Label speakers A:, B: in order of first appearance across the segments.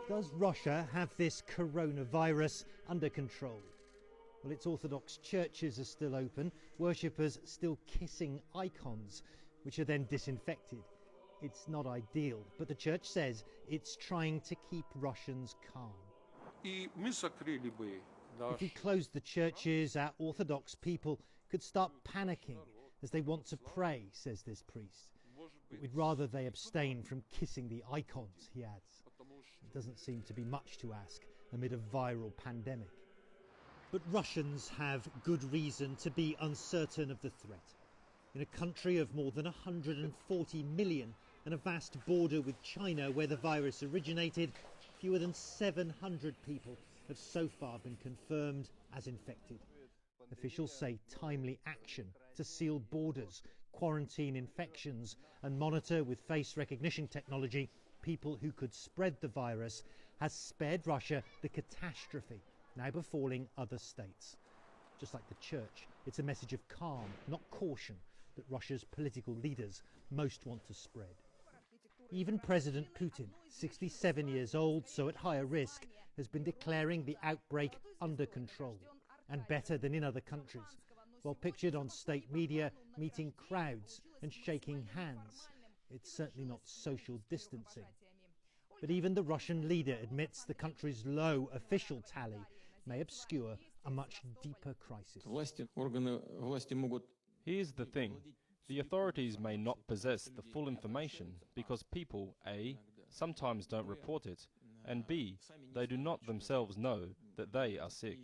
A: Does Russia have this coronavirus under control? Well, its Orthodox churches are still open, worshippers still kissing icons, which are then disinfected. It's not ideal, but the church says it's trying to keep Russians calm. If we closed the churches, our Orthodox people could start panicking as they want to pray, says this priest. But we'd rather they abstain from kissing the icons, he adds. It doesn't seem to be much to ask amid a viral pandemic. But Russians have good reason to be uncertain of the threat. In a country of more than 140 million and a vast border with China where the virus originated, fewer than 700 people have so far been confirmed as infected. Officials say timely action to seal borders, quarantine infections and monitor with face recognition technology people who could spread the virus has spared Russia the catastrophe now befalling other states. Just like the church, it's a message of calm, not caution, that Russia's political leaders most want to spread. Even President Putin, 67 years old, so at higher risk, has been declaring the outbreak under control and better than in other countries, while pictured on state media meeting crowds and shaking hands. It's certainly not social distancing. But even the Russian leader admits the country's low official tally may obscure a much deeper crisis.
B: Here's the thing. The authorities may not possess the full information because people, A, sometimes don't report it, and B, they do not themselves know that they are sick.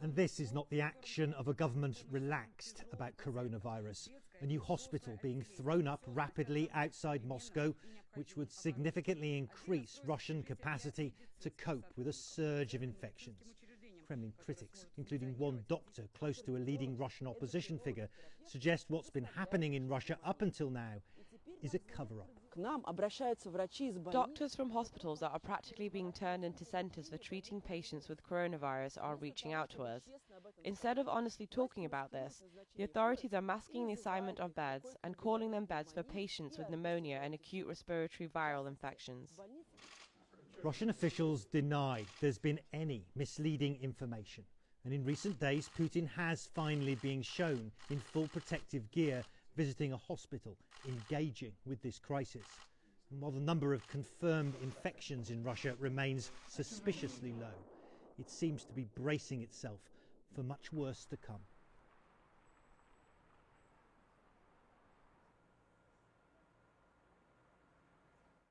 A: And this is not the action of a government relaxed about coronavirus. A new hospital being thrown up rapidly outside Moscow, which would significantly increase Russian capacity to cope with a surge of infections. Kremlin critics, including one doctor close to a leading Russian opposition figure, suggest what's been happening in Russia up until now is a cover-up.
C: Doctors from hospitals that are practically being turned into centres for treating patients with coronavirus are reaching out to us. Instead of honestly talking about this, the authorities are masking the assignment of beds and calling them beds for patients with pneumonia and acute respiratory viral infections.
A: Russian officials deny there's been any misleading information. And in recent days, Putin has finally been shown in full protective gear visiting a hospital, engaging with this crisis. And while the number of confirmed infections in Russia remains suspiciously low, it seems to be bracing itself for much worse to come.